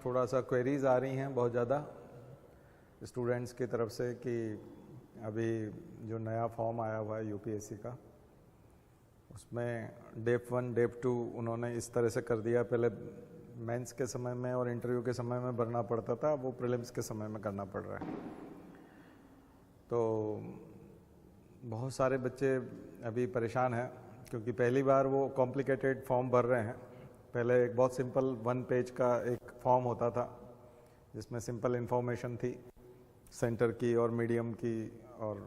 थोड़ा सा क्वेरीज आ रही हैं बहुत ज़्यादा स्टूडेंट्स की तरफ से कि अभी जो नया फॉर्म आया हुआ है यूपीएससी का, उसमें डेप 1 डेप 2 उन्होंने इस तरह से कर दिया। पहले मेंस के समय में और इंटरव्यू के समय में भरना पड़ता था, वो प्रीलिम्स के समय में करना पड़ रहा है। तो बहुत सारे बच्चे अभी परेशान हैं क्योंकि पहली बार वो कॉम्प्लिकेटेड फॉर्म भर रहे हैं। पहले एक बहुत सिंपल 1 पेज का एक फॉर्म होता था जिसमें सिंपल इन्फॉर्मेशन थी सेंटर की और मीडियम की और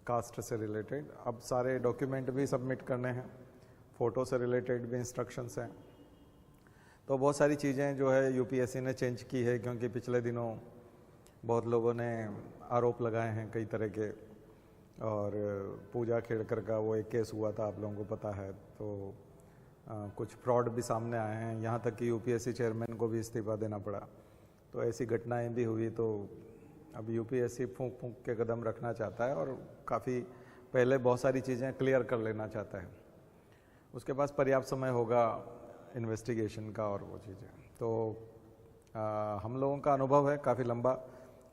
कास्ट से रिलेटेड। अब सारे डॉक्यूमेंट भी सबमिट करने हैं, फ़ोटो से रिलेटेड भी इंस्ट्रक्शंस हैं। तो बहुत सारी चीज़ें जो है यूपीएससी ने चेंज की है क्योंकि पिछले दिनों बहुत लोगों ने आरोप लगाए हैं कई तरह के, और पूजा खेड़कर का वो एक केस हुआ था, आप लोगों को पता है। तो कुछ फ्रॉड भी सामने आए हैं, यहाँ तक कि यूपीएससी चेयरमैन को भी इस्तीफा देना पड़ा। तो ऐसी घटनाएं भी हुई। तो अब यूपीएससी फूंक फूंक के कदम रखना चाहता है और काफ़ी पहले बहुत सारी चीज़ें क्लियर कर लेना चाहता है। उसके पास पर्याप्त समय होगा इन्वेस्टिगेशन का और वो चीज़ें। तो हम लोगों का अनुभव है काफ़ी लंबा,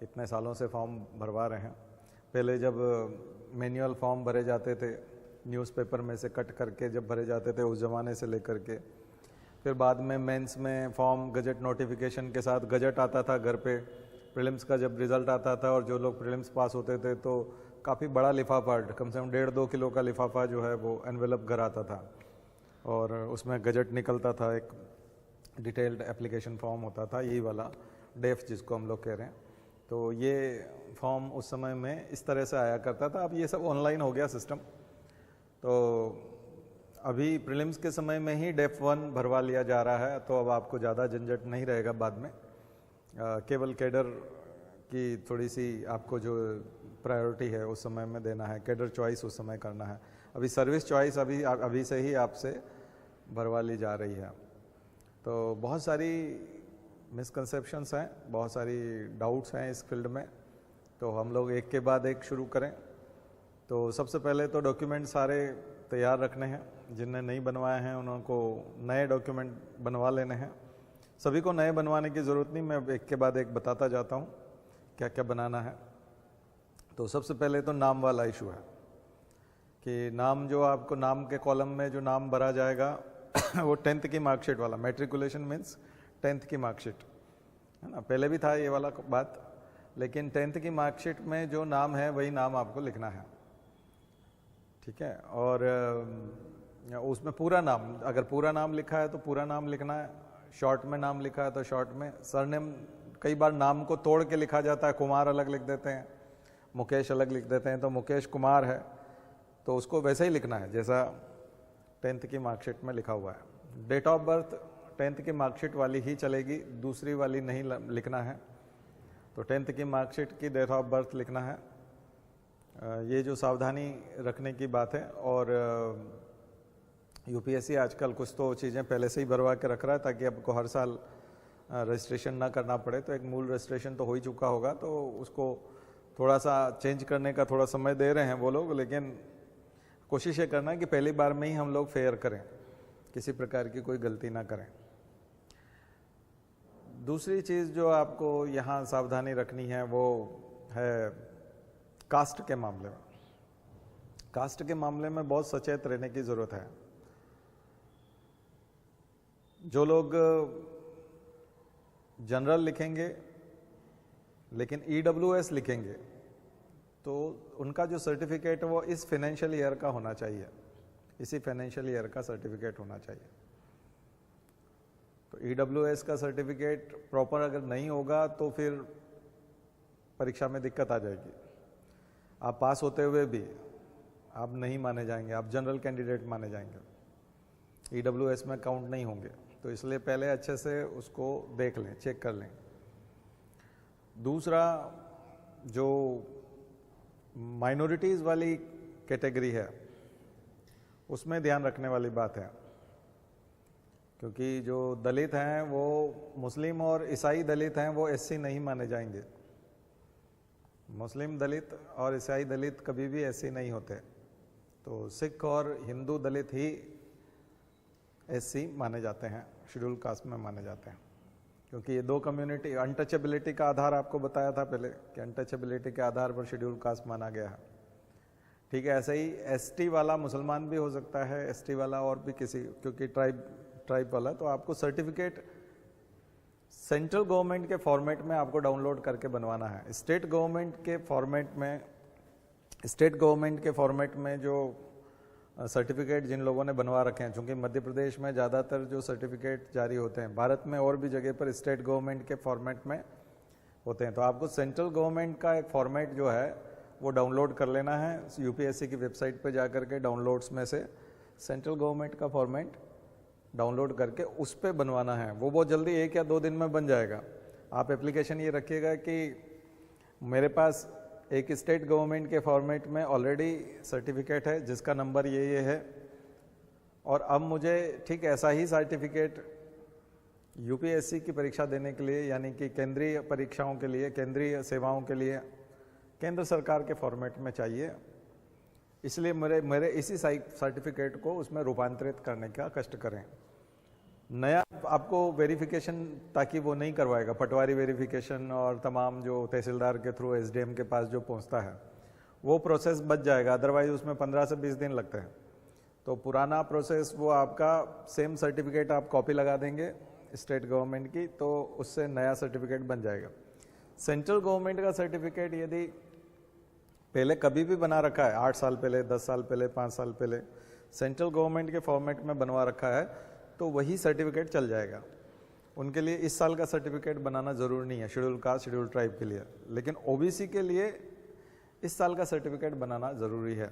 इतने सालों से फॉर्म भरवा रहे हैं। पहले जब मैनुअल फॉर्म भरे जाते थे, न्यूज़पेपर में से कट करके जब भरे जाते थे उस ज़माने से लेकर के, फिर बाद में मेंस में फॉर्म गजट नोटिफिकेशन के साथ गजट आता था घर पे, प्रीलिम्स का जब रिज़ल्ट आता था और जो लोग प्रीलिम्स पास होते थे तो काफ़ी बड़ा लिफाफा, कम से कम 1.5-2 किलो का लिफाफा जो है वो एनवेलप घर आता था और उसमें गजट निकलता था, एक डिटेल्ड एप्लीकेशन फॉर्म होता था, यही वाला डेफ जिसको हम लोग कह रहे हैं। तो ये फॉर्म उस समय में इस तरह से आया करता था। अब ये सब ऑनलाइन हो गया सिस्टम। तो अभी प्रीलिम्स के समय में ही डेफ 1 भरवा लिया जा रहा है, तो अब आपको ज़्यादा झंझट नहीं रहेगा बाद में। केवल कैडर की थोड़ी सी आपको जो प्रायोरिटी है उस समय में देना है, कैडर चॉइस उस समय करना है। अभी सर्विस चॉइस अभी से ही आपसे भरवा ली जा रही है। तो बहुत सारी मिसकंसेप्शंस हैं, बहुत सारी डाउट्स हैं इस फील्ड में, तो हम लोग एक के बाद एक शुरू करें। तो सबसे पहले तो डॉक्यूमेंट सारे तैयार रखने हैं, जिनने नहीं बनवाए हैं उनको नए डॉक्यूमेंट बनवा लेने हैं। सभी को नए बनवाने की ज़रूरत नहीं, मैं एक के बाद एक बताता जाता हूँ क्या क्या बनाना है। तो सबसे पहले तो नाम वाला इशू है कि नाम जो आपको नाम के कॉलम में जो नाम भरा जाएगा वो 10th की मार्कशीट वाला, मैट्रिकुलेशन मीन्स 10th की मार्कशीट है ना। पहले भी था ये वाला बात, लेकिन 10th की मार्कशीट में जो नाम है वही नाम आपको लिखना है, ठीक है। और उसमें पूरा नाम, अगर पूरा नाम लिखा है तो पूरा नाम लिखना है, शॉर्ट में नाम लिखा है तो शॉर्ट में। सरनेम कई बार नाम को तोड़ के लिखा जाता है, कुमार अलग लिख देते हैं, मुकेश अलग लिख देते हैं, तो मुकेश कुमार है तो उसको वैसे ही लिखना है जैसा 10th की मार्कशीट में लिखा हुआ है। डेट ऑफ बर्थ 10th की मार्कशीट वाली ही चलेगी, दूसरी वाली नहीं लिखना है। तो 10th की मार्कशीट की डेट ऑफ बर्थ लिखना है। ये जो सावधानी रखने की बात है। और यूपीएससी आजकल कुछ तो चीज़ें पहले से ही भरवा के रख रहा है ताकि आपको हर साल रजिस्ट्रेशन ना करना पड़े। तो एक मूल रजिस्ट्रेशन तो हो ही चुका होगा, तो उसको थोड़ा सा चेंज करने का थोड़ा समय दे रहे हैं वो लोग, लेकिन कोशिश ये करना है कि पहली बार में ही हम लोग फेयर करें, किसी प्रकार की कोई गलती ना करें। दूसरी चीज़ जो आपको यहाँ सावधानी रखनी है वो है कास्ट के मामले में। कास्ट के मामले में बहुत सचेत रहने की ज़रूरत है। जो लोग जनरल लिखेंगे लेकिन ईडब्ल्यूएस लिखेंगे तो उनका जो सर्टिफिकेट है वो इस फाइनेंशियल ईयर का होना चाहिए, इसी फाइनेंशियल ईयर का सर्टिफिकेट होना चाहिए। तो ईडब्ल्यूएस का सर्टिफिकेट प्रॉपर अगर नहीं होगा तो फिर परीक्षा में दिक्कत आ जाएगी। आप पास होते हुए भी आप नहीं माने जाएंगे, आप जनरल कैंडिडेट माने जाएंगे, ईडब्ल्यूएस में काउंट नहीं होंगे। तो इसलिए पहले अच्छे से उसको देख लें, चेक कर लें। दूसरा, जो माइनॉरिटीज़ वाली कैटेगरी है उसमें ध्यान रखने वाली बात है, क्योंकि जो दलित हैं वो मुस्लिम और ईसाई दलित हैं, वो एससी नहीं माने जाएंगे। मुस्लिम दलित और ईसाई दलित कभी भी एससी नहीं होते। तो सिख और हिंदू दलित ही एससी माने जाते हैं, शेड्यूल कास्ट में माने जाते हैं, क्योंकि ये दो कम्युनिटी, अनटचेबिलिटी का आधार आपको बताया था पहले कि अनटचेबिलिटी के आधार पर शेड्यूल कास्ट माना गया है। ठीक है, ऐसे ही एसटी वाला मुसलमान भी हो सकता है, एसटी वाला और भी किसी, क्योंकि ट्राइब वाला, तो आपको सर्टिफिकेट सेंट्रल गवर्नमेंट के फॉर्मेट में आपको डाउनलोड करके बनवाना है। स्टेट गवर्नमेंट के फॉर्मेट में जो सर्टिफिकेट जिन लोगों ने बनवा रखे हैं, चूंकि मध्य प्रदेश में ज़्यादातर जो सर्टिफिकेट जारी होते हैं, भारत में और भी जगह पर स्टेट गवर्नमेंट के फॉर्मेट में होते हैं, तो आपको सेंट्रल गवर्नमेंट का एक फॉर्मेट जो है वो डाउनलोड कर लेना है। यूपीएससी की वेबसाइट पे जा करके डाउनलोड्स में से सेंट्रल गवर्नमेंट का फॉर्मेट डाउनलोड करके उस पर बनवाना है। वो बहुत जल्दी 1 या 2 दिन में बन जाएगा। आप एप्लीकेशन ये रखिएगा कि मेरे पास एक स्टेट गवर्नमेंट के फॉर्मेट में ऑलरेडी सर्टिफिकेट है जिसका नंबर ये है, और अब मुझे ठीक ऐसा ही सर्टिफिकेट यूपीएससी की परीक्षा देने के लिए, यानी कि केंद्रीय परीक्षाओं के लिए, केंद्रीय सेवाओं के लिए केंद्र सरकार के फॉर्मेट में चाहिए। इसलिए मेरे इसी सर्टिफिकेट को उसमें रूपांतरित करने का कष्ट करें। नया आपको वेरिफिकेशन ताकि वो नहीं करवाएगा, पटवारी वेरिफिकेशन और तमाम जो तहसीलदार के थ्रू एसडीएम के पास जो पहुंचता है वो प्रोसेस बच जाएगा, अदरवाइज उसमें 15 से 20 दिन लगते हैं। तो पुराना प्रोसेस वो आपका सेम सर्टिफिकेट आप कॉपी लगा देंगे स्टेट गवर्नमेंट की, तो उससे नया सर्टिफिकेट बन जाएगा। सेंट्रल गवर्नमेंट का सर्टिफिकेट यदि पहले कभी भी बना रखा है, 8 साल पहले, 10 साल पहले, 5 साल पहले सेंट्रल गवर्नमेंट के फॉर्मेट में बनवा रखा है, तो वही सर्टिफिकेट चल जाएगा। उनके लिए इस साल का सर्टिफिकेट बनाना ज़रूरी नहीं है, शेड्यूल कास्ट, शेड्यूल ट्राइब के लिए। लेकिन ओबीसी के लिए इस साल का सर्टिफिकेट बनाना ज़रूरी है।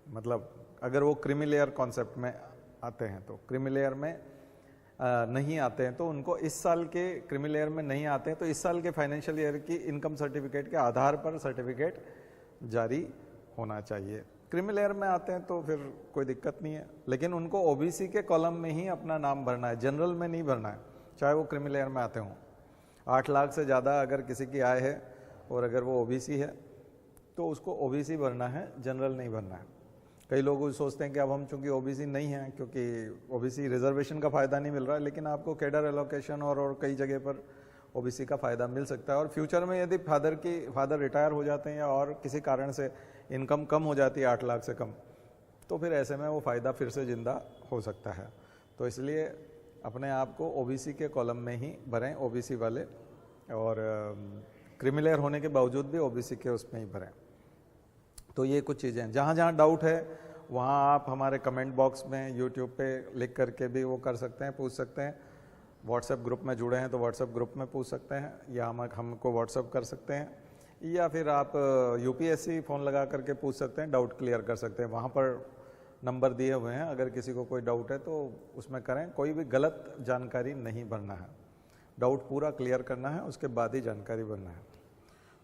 मतलब अगर वो क्रीमी लेयर कॉन्सेप्ट में आते हैं, तो क्रीमी लेयर में नहीं आते हैं तो उनको इस साल के क्रीमी लेयर में नहीं आते हैं तो इस साल के फाइनेंशियल ईयर की इनकम सर्टिफिकेट के आधार पर सर्टिफिकेट जारी होना चाहिए। क्रीमी लेयर में आते हैं तो फिर कोई दिक्कत नहीं है, लेकिन उनको ओबीसी के कॉलम में ही अपना नाम भरना है, जनरल में नहीं भरना है, चाहे वो क्रीमी लेयर में आते हों। 8 लाख से ज़्यादा अगर किसी की आय है और अगर वो ओबीसी है तो उसको ओबीसी भरना है, जनरल नहीं भरना है। कई लोग सोचते हैं कि अब हम चूंकि ओबीसी नहीं हैं, क्योंकि ओबीसी रिजर्वेशन का फ़ायदा नहीं मिल रहा है, लेकिन आपको कैडर एलोकेशन और कई जगह पर ओबीसी का फ़ायदा मिल सकता है। और फ्यूचर में यदि फादर रिटायर हो जाते हैं या और किसी कारण से इनकम कम हो जाती है 8 लाख से कम, तो फिर ऐसे में वो फ़ायदा फिर से ज़िंदा हो सकता है। तो इसलिए अपने आप को ओबीसी के कॉलम में ही भरें, ओबीसी वाले, और क्रीमी लेयर होने के बावजूद भी ओबीसी के उसमें ही भरें। तो ये कुछ चीज़ें हैं। जहाँ जहाँ डाउट है वहाँ आप हमारे कमेंट बॉक्स में यूट्यूब पे लिख करके भी वो कर सकते हैं, पूछ सकते हैं। व्हाट्सएप ग्रुप में जुड़े हैं तो व्हाट्सएप ग्रुप में पूछ सकते हैं, या हमको व्हाट्सएप कर सकते हैं, या फिर आप यूपीएससी फ़ोन लगा करके पूछ सकते हैं, डाउट क्लियर कर सकते हैं। वहाँ पर नंबर दिए हुए हैं, अगर किसी को कोई डाउट है तो उसमें करें। कोई भी गलत जानकारी नहीं भरना है, डाउट पूरा क्लियर करना है, उसके बाद ही जानकारी भरना है।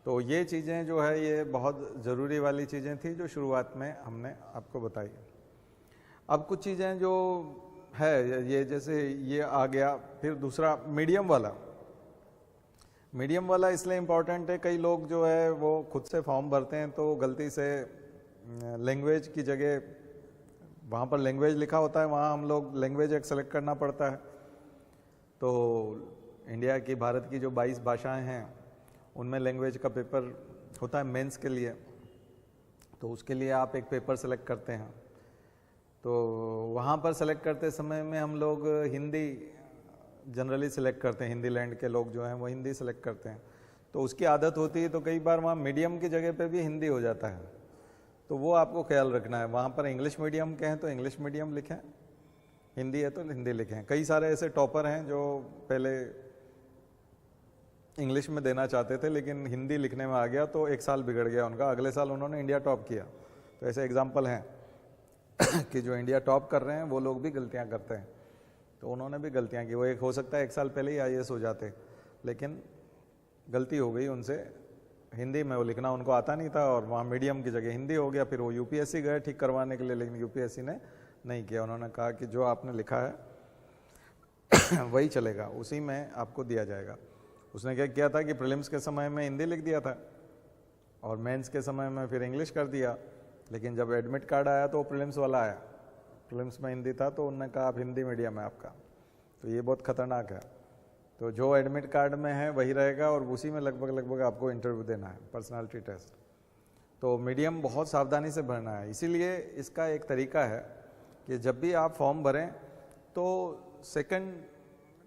तो ये चीज़ें जो है ये बहुत ज़रूरी वाली चीज़ें थी जो शुरुआत में हमने आपको बताई। अब कुछ चीज़ें जो है ये, जैसे ये आ गया, फिर दूसरा मीडियम वाला इसलिए इम्पॉर्टेंट है, कई लोग जो है वो खुद से फॉर्म भरते हैं तो गलती से लैंग्वेज की जगह वहाँ पर लैंग्वेज लिखा होता है, वहाँ हम लोग लैंग्वेज एक सेलेक्ट करना पड़ता है। तो इंडिया की, भारत की जो 22 भाषाएं हैं उनमें लैंग्वेज का पेपर होता है मेंस के लिए, तो उसके लिए आप एक पेपर सेलेक्ट करते हैं। तो वहाँ पर सेलेक्ट करते समय में हम लोग हिंदी जनरली सिलेक्ट करते हैं, हिंदी लैंड के लोग जो हैं वो हिंदी सेलेक्ट करते हैं, तो उसकी आदत होती है। तो कई बार वहाँ मीडियम की जगह पे भी हिंदी हो जाता है, तो वो आपको ख्याल रखना है। वहाँ पर इंग्लिश मीडियम के हैं तो इंग्लिश मीडियम लिखें, हिंदी है तो हिंदी लिखें। कई सारे ऐसे टॉपर हैं जो पहले इंग्लिश में देना चाहते थे लेकिन हिंदी लिखने में आ गया तो 1 साल बिगड़ गया उनका, अगले साल उन्होंने इंडिया टॉप किया। तो ऐसे एग्जाम्पल हैं कि जो इंडिया टॉप कर रहे हैं वो लोग भी गलतियाँ करते हैं, तो उन्होंने भी गलतियाँ की। वो एक हो सकता है 1 साल पहले ही IAS हो जाते, लेकिन गलती हो गई उनसे, हिंदी में वो लिखना उनको आता नहीं था और वहाँ मीडियम की जगह हिंदी हो गया। फिर वो यूपीएससी गए ठीक करवाने के लिए, लेकिन यूपीएससी ने नहीं किया। उन्होंने कहा कि जो आपने लिखा है वही चलेगा, उसी में आपको दिया जाएगा। उसने क्या किया था कि प्रीलिम्स के समय में हिंदी लिख दिया था और मेंस के समय में फिर इंग्लिश कर दिया, लेकिन जब एडमिट कार्ड आया तो प्रीलिम्स वाला आया, प्रीलिम्स में हिंदी था, तो उन्होंने कहा आप हिंदी मीडियम है आपका। तो ये बहुत खतरनाक है। तो जो एडमिट कार्ड में है वही रहेगा और उसी में लगभग आपको इंटरव्यू देना है, पर्सनालिटी टेस्ट। तो मीडियम बहुत सावधानी से भरना है। इसीलिए इसका एक तरीका है कि जब भी आप फॉर्म भरें तो सेकंड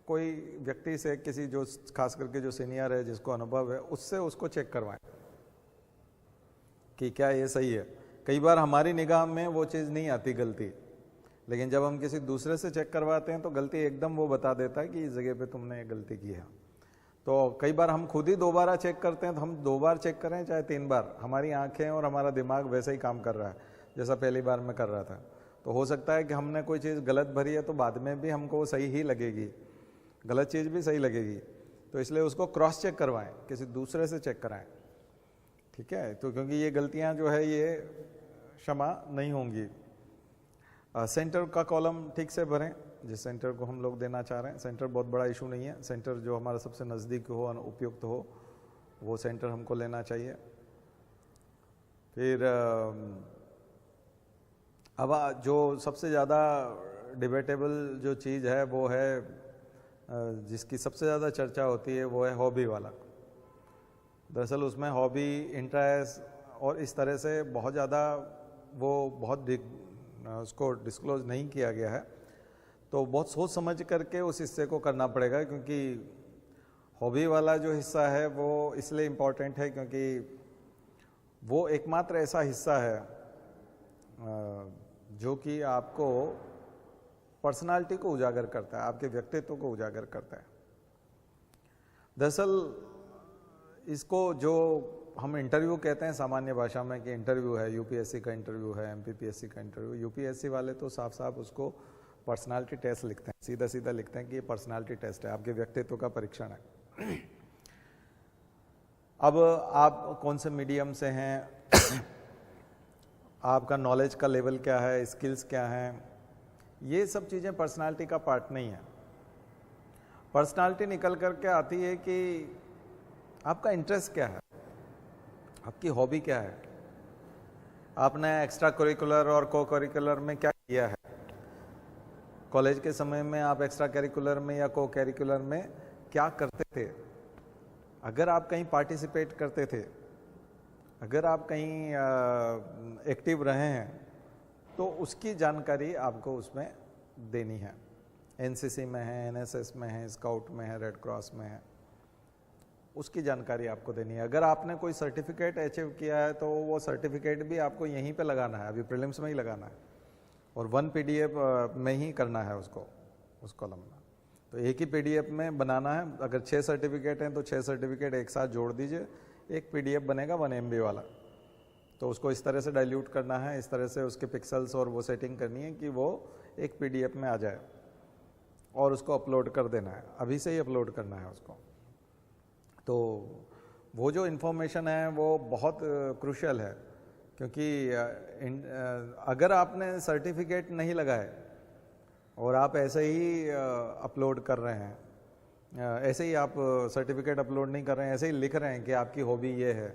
कोई व्यक्ति से, किसी जो खास करके जो सीनियर है, जिसको अनुभव है, उससे उसको चेक करवाएं कि क्या ये सही है। कई बार हमारी निगाह में वो चीज़ नहीं आती गलती, लेकिन जब हम किसी दूसरे से चेक करवाते हैं तो गलती एकदम वो बता देता है कि इस जगह पे तुमने गलती की है। तो कई बार हम खुद ही दोबारा चेक करते हैं, तो हम 2 बार चेक करें चाहे 3 बार, हमारी आंखें और हमारा दिमाग वैसे ही काम कर रहा है जैसा पहली बार में कर रहा था। तो हो सकता है कि हमने कोई चीज़ गलत भरी है तो बाद में भी हमको वो सही ही लगेगी, गलत चीज़ भी सही लगेगी। तो इसलिए उसको क्रॉस चेक करवाएं, किसी दूसरे से चेक कराएं, ठीक है। तो क्योंकि ये गलतियां जो है ये क्षमा नहीं होंगी। सेंटर का कॉलम ठीक से भरें, जिस सेंटर को हम लोग देना चाह रहे हैं। सेंटर बहुत बड़ा इशू नहीं है, सेंटर जो हमारा सबसे नज़दीक हो, उपयुक्त हो, वो सेंटर हमको लेना चाहिए। फिर अब जो सबसे ज़्यादा डिबेटेबल जो चीज़ है वो है, जिसकी सबसे ज़्यादा चर्चा होती है, वो है हॉबी वाला। दरअसल उसमें हॉबी, इंटरेस्ट और इस तरह से बहुत ज़्यादा वो उसको डिस्क्लोज नहीं किया गया है। तो बहुत सोच समझ करके उस हिस्से को करना पड़ेगा, क्योंकि हॉबी वाला जो हिस्सा है वो इसलिए इम्पोर्टेंट है क्योंकि वो एकमात्र ऐसा हिस्सा है जो कि आपको पर्सनालिटी को उजागर करता है, आपके व्यक्तित्व को उजागर करता है। दरअसल इसको जो हम इंटरव्यू कहते हैं सामान्य भाषा में कि इंटरव्यू है, यूपीएससी का इंटरव्यू है, एमपीपीएससी का इंटरव्यू, यूपीएससी वाले तो साफ साफ उसको पर्सनालिटी टेस्ट लिखते हैं, सीधा सीधा लिखते हैं कि ये पर्सनालिटी टेस्ट है, आपके व्यक्तित्व का परीक्षण है। अब आप कौन से मीडियम से हैं, आपका नॉलेज का लेवल क्या है, स्किल्स क्या हैं, ये सब चीज़ें पर्सनालिटी का पार्ट नहीं है। पर्सनालिटी निकल करके आती है कि आपका इंटरेस्ट क्या है, आपकी हॉबी क्या है, आपने एक्स्ट्रा करिकुलर और को करिकुलर में क्या किया है। कॉलेज के समय में आप एक्स्ट्रा करिकुलर में या को करिकुलर में क्या करते थे, अगर आप कहीं पार्टिसिपेट करते थे, अगर आप कहीं एक्टिव रहे हैं, तो उसकी जानकारी आपको उसमें देनी है। एनसीसी में है, एनएसएस में है, स्काउट में है, रेड क्रॉस में है, उसकी जानकारी आपको देनी है। अगर आपने कोई सर्टिफिकेट अचीव किया है तो वो सर्टिफिकेट भी आपको यहीं पे लगाना है, अभी प्रीलिम्स में ही लगाना है, और 1 पीडीएफ में ही करना है उसको, उस कॉलम में। तो एक ही पीडीएफ में बनाना है। अगर 6 सर्टिफिकेट हैं तो 6 सर्टिफिकेट एक साथ जोड़ दीजिए, एक पीडीएफ बनेगा 1 MB वाला। तो उसको इस तरह से डाइल्यूट करना है, इस तरह से उसके पिक्सल्स और वो सेटिंग करनी है कि वो एक पीडीएफ में आ जाए, और उसको अपलोड कर देना है, अभी से ही अपलोड करना है उसको। तो वो जो इन्फॉर्मेशन है वो बहुत क्रूशियल है, क्योंकि अगर आपने सर्टिफिकेट नहीं लगाए और आप ऐसे ही अपलोड कर रहे हैं, ऐसे ही आप सर्टिफिकेट अपलोड नहीं कर रहे हैं, ऐसे ही लिख रहे हैं कि आपकी हॉबी ये है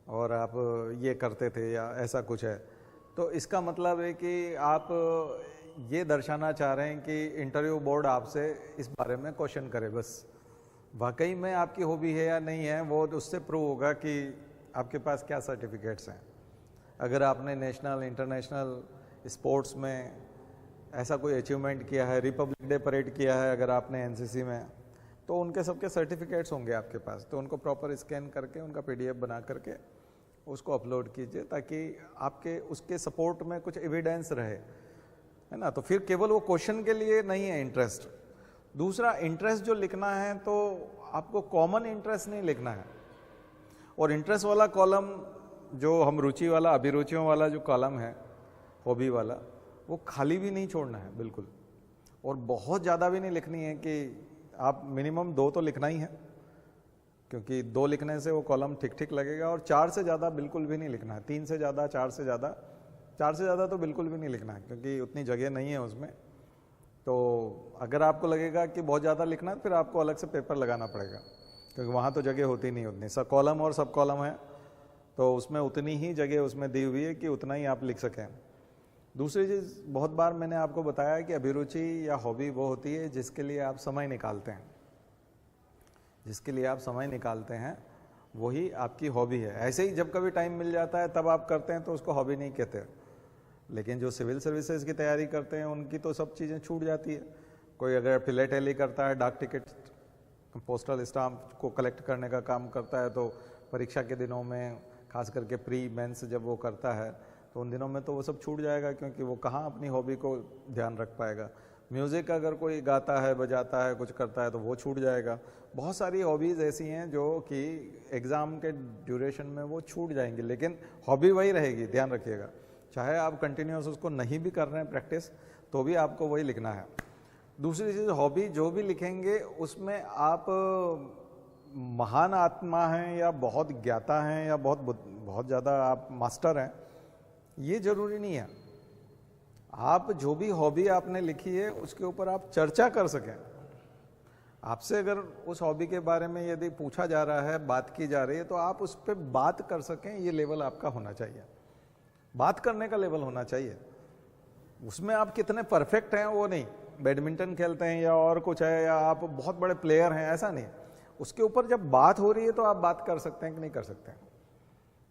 और आप ये करते थे या ऐसा कुछ है, तो इसका मतलब है कि आप ये दर्शाना चाह रहे हैं कि इंटरव्यू बोर्ड आपसे इस बारे में क्वेश्चन करे। बस वाकई में आपकी हॉबी है या नहीं है, वो उससे प्रूव होगा कि आपके पास क्या सर्टिफिकेट्स हैं। अगर आपने नेशनल इंटरनेशनल स्पोर्ट्स में ऐसा कोई अचीवमेंट किया है, रिपब्लिक डे परेड किया है अगर आपने एनसीसी में, तो उनके सबके सर्टिफिकेट्स होंगे आपके पास। तो उनको प्रॉपर स्कैन करके उनका पीडीएफ बना करके उसको अपलोड कीजिए, ताकि आपके उसके सपोर्ट में कुछ एविडेंस रहे, है ना। तो फिर केवल वो क्वेश्चन के लिए नहीं है इंटरेस्ट। दूसरा, इंटरेस्ट जो लिखना है तो आपको कॉमन इंटरेस्ट नहीं लिखना है, और इंटरेस्ट वाला कॉलम जो हम रुचि वाला, अभिरुचियों वाला जो कॉलम है, हॉबी वाला, वो खाली भी नहीं छोड़ना है बिल्कुल, और बहुत ज़्यादा भी नहीं लिखनी है कि आप मिनिमम 2 तो लिखना ही है, क्योंकि 2 लिखने से वो कॉलम ठीक ठीक लगेगा, और 4 से ज़्यादा बिल्कुल भी नहीं लिखना है, 3 से ज़्यादा, 4 से ज़्यादा तो बिल्कुल भी नहीं लिखना है, क्योंकि उतनी जगह नहीं है उसमें। तो अगर आपको लगेगा कि बहुत ज़्यादा लिखना है, फिर आपको अलग से पेपर लगाना पड़ेगा, क्योंकि वहाँ तो जगह होती नहीं उतनी। सब कॉलम और सब कॉलम है, तो उसमें उतनी ही जगह उसमें दी हुई है कि उतना ही आप लिख सकें। दूसरी चीज़, बहुत बार मैंने आपको बताया कि अभिरुचि या हॉबी वो होती है जिसके लिए आप समय निकालते हैं। जिसके लिए आप समय निकालते हैं वही आपकी हॉबी है। ऐसे ही जब कभी टाइम मिल जाता है तब आप करते हैं तो उसको हॉबी नहीं कहते। लेकिन जो सिविल सर्विसेज की तैयारी करते हैं उनकी तो सब चीज़ें छूट जाती है। कोई अगर फिलेटेली करता है, डाक टिकट पोस्टल स्टाम्प को कलेक्ट करने का काम करता है, तो परीक्षा के दिनों में खास करके प्री मेंस जब वो करता है तो उन दिनों में तो वो सब छूट जाएगा, क्योंकि वो कहाँ अपनी हॉबी को ध्यान रख पाएगा। म्यूज़िक अगर कोई गाता है, बजाता है, कुछ करता है तो वो छूट जाएगा। बहुत सारी हॉबीज़ ऐसी हैं जो कि एग्ज़ाम के ड्यूरेशन में वो छूट जाएंगी, लेकिन हॉबी वही रहेगी, ध्यान रखिएगा। चाहे आप कंटिन्यूस उसको नहीं भी कर रहे हैं प्रैक्टिस, तो भी आपको वही लिखना है। दूसरी चीज़, हॉबी जो भी लिखेंगे उसमें आप महान आत्मा हैं या बहुत ज्ञाता हैं या बहुत ज़्यादा आप मास्टर हैं, ये जरूरी नहीं है। आप जो भी हॉबी आपने लिखी है उसके ऊपर आप चर्चा कर सकें। आपसे अगर उस हॉबी के बारे में यदि पूछा जा रहा है, बात की जा रही है, तो आप उस पर बात कर सकें, ये लेवल आपका होना चाहिए। बात करने का लेवल होना चाहिए। उसमें आप कितने परफेक्ट हैं वो नहीं, बैडमिंटन खेलते हैं या और कुछ है या आप बहुत बड़े प्लेयर हैं, ऐसा नहीं। उसके ऊपर जब बात हो रही है तो आप बात कर सकते हैं कि नहीं कर सकते हैं।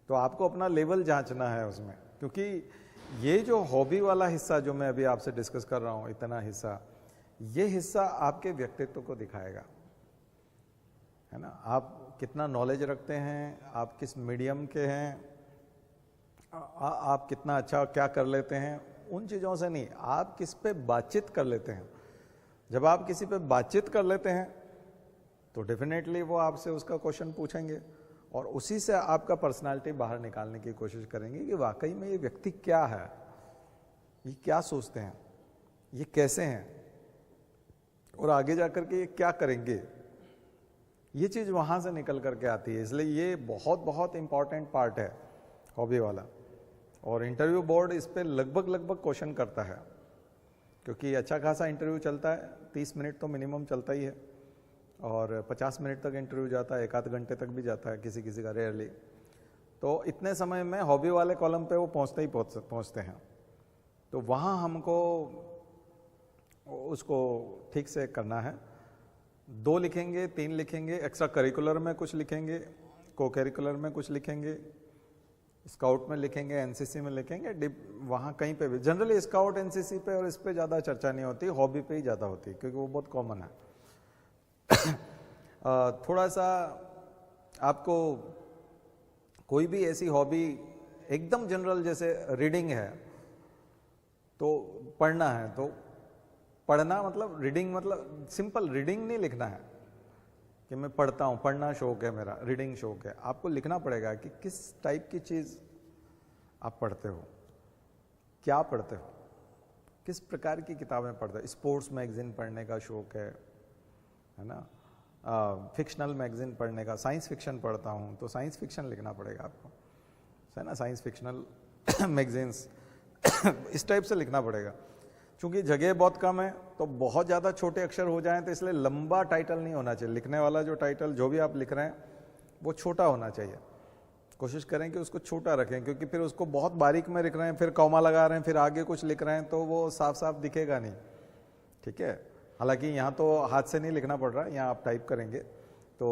तो आपको अपना लेवल जांचना है उसमें, क्योंकि ये जो हॉबी वाला हिस्सा जो मैं अभी आपसे डिस्कस कर रहा हूँ, इतना हिस्सा, ये हिस्सा आपके व्यक्तित्व को दिखाएगा, है ना। आप कितना नॉलेज रखते हैं, आप किस मीडियम के हैं, आप कितना अच्छा क्या कर लेते हैं, उन चीज़ों से नहीं, आप किस पे बातचीत कर लेते हैं। जब आप किसी पे बातचीत कर लेते हैं तो डेफिनेटली वो आपसे उसका क्वेश्चन पूछेंगे और उसी से आपका पर्सनालिटी बाहर निकालने की कोशिश करेंगे कि वाकई में ये व्यक्ति क्या है, ये क्या सोचते हैं, ये कैसे हैं और आगे जाकर के ये क्या करेंगे। ये चीज़ वहाँ से निकल करके आती है। इसलिए ये बहुत बहुत इंपॉर्टेंट पार्ट है हॉबी वाला। और इंटरव्यू बोर्ड इस पे लगभग क्वेश्चन करता है, क्योंकि अच्छा खासा इंटरव्यू चलता है, 30 मिनट तो मिनिमम चलता ही है और 50 मिनट तक इंटरव्यू जाता है, 1 आध घंटे तक भी जाता है किसी किसी का, रेयरली। तो इतने समय में हॉबी वाले कॉलम पे वो पहुंचते हैं। तो वहाँ हमको उसको ठीक से करना है। 2 लिखेंगे, 3 लिखेंगे, एक्स्ट्रा करिकुलर में कुछ लिखेंगे, को करिकुलर में कुछ लिखेंगे, स्काउट में लिखेंगे, एनसीसी में लिखेंगे, वहाँ कहीं पे भी। जनरली स्काउट, एनसीसी पे और इस पे ज़्यादा चर्चा नहीं होती, हॉबी पे ही ज़्यादा होती है, क्योंकि वो बहुत कॉमन है। थोड़ा सा आपको कोई भी ऐसी हॉबी एकदम जनरल, जैसे रीडिंग है तो पढ़ना है, तो पढ़ना मतलब रीडिंग, मतलब सिंपल रीडिंग नहीं लिखना है कि मैं पढ़ता हूँ, पढ़ना शौक है मेरा, रीडिंग शौक है। आपको लिखना पड़ेगा कि किस टाइप की चीज़ आप पढ़ते हो, क्या पढ़ते हो, किस प्रकार की किताबें पढ़ते हो। स्पोर्ट्स मैगजीन पढ़ने का शौक है ना, फिक्शनल मैगजीन पढ़ने का, साइंस फिक्शन पढ़ता हूँ तो साइंस फिक्शन लिखना पड़ेगा आपको, है ना, साइंस फिक्शनल मैगजीन्स इस टाइप से लिखना पड़ेगा। चूंकि जगह बहुत कम है तो बहुत ज़्यादा छोटे अक्षर हो जाएं, तो इसलिए लंबा टाइटल नहीं होना चाहिए। लिखने वाला जो टाइटल जो भी आप लिख रहे हैं वो छोटा होना चाहिए। कोशिश करें कि उसको छोटा रखें, क्योंकि फिर उसको बहुत बारीक में लिख रहे हैं, फिर कॉमा लगा रहे हैं, फिर आगे कुछ लिख रहे हैं, तो वो साफ साफ दिखेगा नहीं। ठीक है, हालांकि यहाँ तो हाथ से नहीं लिखना पड़ रहा, यहाँ आप टाइप करेंगे तो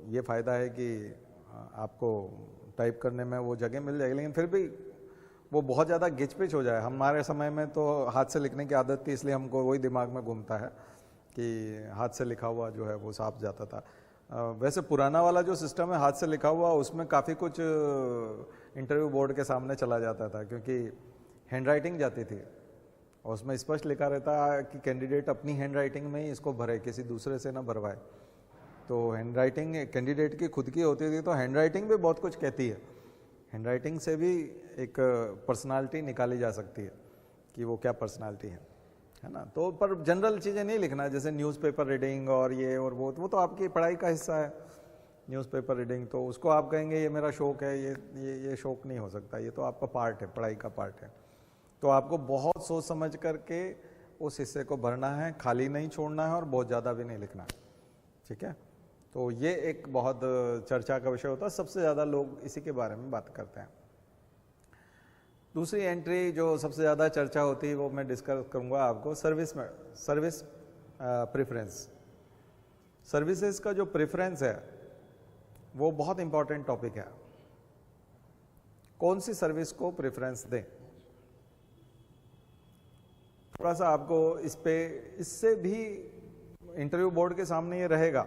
ये फ़ायदा है कि आपको टाइप करने में वो जगह मिल जाएगी, लेकिन फिर भी वो बहुत ज़्यादा गिचपिच हो जाए। हमारे समय में तो हाथ से लिखने की आदत थी, इसलिए हमको वही दिमाग में घूमता है कि हाथ से लिखा हुआ जो है वो साफ जाता था। वैसे पुराना वाला जो सिस्टम है हाथ से लिखा हुआ, उसमें काफ़ी कुछ इंटरव्यू बोर्ड के सामने चला जाता था, क्योंकि हैंड राइटिंग जाती थी और उसमें स्पष्ट लिखा रहता कि कैंडिडेट अपनी हैंड राइटिंग में ही इसको भरे, किसी दूसरे से ना भरवाए। तो हैंड राइटिंग कैंडिडेट की खुद की होती थी, तो हैंड राइटिंग भी बहुत कुछ कहती है। हैंड राइटिंग से भी एक पर्सनालिटी निकाली जा सकती है कि वो क्या पर्सनालिटी है ना। तो पर जनरल चीज़ें नहीं लिखना, जैसे न्यूज़पेपर रीडिंग और ये और वो तो आपकी पढ़ाई का हिस्सा है। न्यूज़पेपर रीडिंग तो उसको आप कहेंगे ये मेरा शौक है, ये शौक नहीं हो सकता, ये तो आपका पार्ट है, पढ़ाई का पार्ट है। तो आपको बहुत सोच समझ करके उस हिस्से को भरना है, खाली नहीं छोड़ना है और बहुत ज़्यादा भी नहीं लिखना है। ठीक है, तो ये एक बहुत चर्चा का विषय होता है, सबसे ज़्यादा लोग इसी के बारे में बात करते हैं। दूसरी एंट्री जो सबसे ज़्यादा चर्चा होती है वो मैं डिस्कस करूँगा आपको, सर्विस प्रेफरेंस। सर्विसेज का जो प्रेफरेंस है वो बहुत इंपॉर्टेंट टॉपिक है। कौन सी सर्विस को प्रेफरेंस दें, थोड़ा सा आपको इस पे, इससे भी इंटरव्यू बोर्ड के सामने ये रहेगा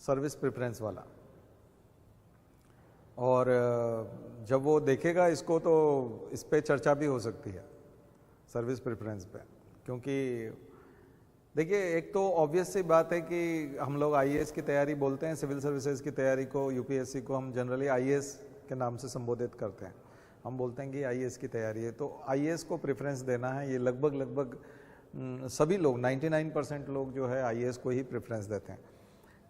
सर्विस प्रेफरेंस वाला, और जब वो देखेगा इसको तो इस पे चर्चा भी हो सकती है सर्विस प्रेफरेंस पे। क्योंकि देखिए, एक तो ऑब्वियस सी बात है कि हम लोग आईएएस की तैयारी बोलते हैं, सिविल सर्विसेज की तैयारी को, यूपीएससी को हम जनरली आईएएस के नाम से संबोधित करते हैं। हम बोलते हैं कि आईएएस की तैयारी है, तो आईएएस को प्रेफरेंस देना है, ये लगभग सभी लोग 99% लोग जो है आईएएस को ही प्रेफरेंस देते हैं।